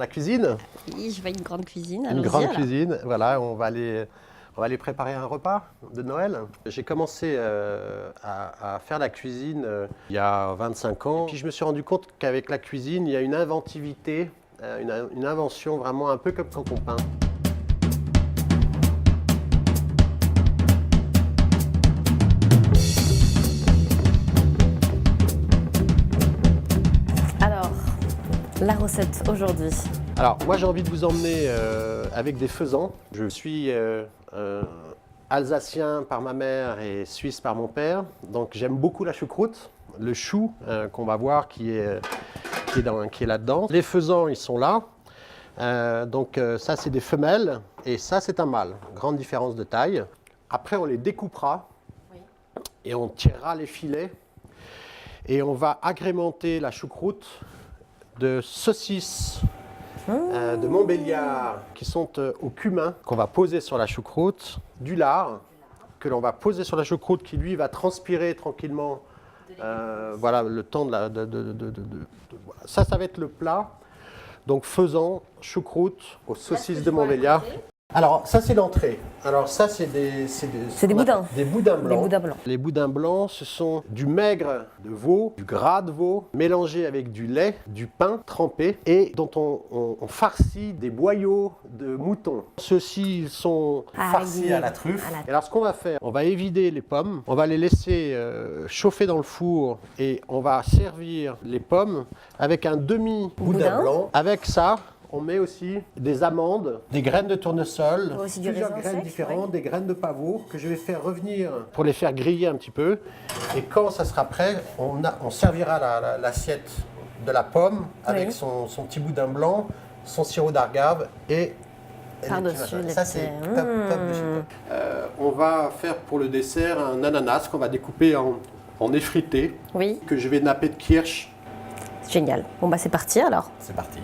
la cuisine. Oui, je vois une grande cuisine. Une grande cuisine, voilà, on va aller préparer un repas de Noël. J'ai commencé à faire la cuisine il y a 25 ans. Et puis je me suis rendu compte qu'avec la cuisine, il y a une inventivité, une invention vraiment un peu comme quand on peint. Alors, la recette aujourd'hui. Alors, moi j'ai envie de vous emmener avec des faisans. Je suis alsacien par ma mère et suisse par mon père. Donc j'aime beaucoup la choucroute, le chou qu'on va voir qui est là-dedans. Les faisans, ils sont là. Ça, c'est des femelles et ça, c'est un mâle. Grande différence de taille. Après, on les découpera et on tirera les filets. Et on va agrémenter la choucroute de saucisses de Montbéliard qui sont au cumin, qu'on va poser sur la choucroute, du lard que l'on va poser sur la choucroute qui lui va transpirer tranquillement. Voilà le temps voilà. Ça va être le plat. Donc faisan, choucroute aux saucisses de Montbéliard. Alors ça c'est l'entrée. Alors ça c'est des boudins. Des boudins blancs. Des boudins blancs. Les boudins blancs, ce sont du maigre de veau, du gras de veau, mélangé avec du lait, du pain trempé et dont on farcit des boyaux de mouton. Ceux-ci ils sont farcis à la truffe. Et alors ce qu'on va faire, on va évider les pommes, on va les laisser chauffer dans le four et on va servir les pommes avec un demi-boudin blanc. Avec ça, on met aussi des amandes, des graines de tournesol, plusieurs graines différentes, des graines de pavot que je vais faire revenir pour les faire griller un petit peu. Et quand ça sera prêt, on servira l'assiette de la pomme avec son petit boudin blanc, son sirop d'agave et par-dessus. Ça c'est top de chez top. On va faire pour le dessert un ananas qu'on va découper en effrités, que je vais napper de kirsch. Génial. Bon bah c'est parti alors. C'est parti.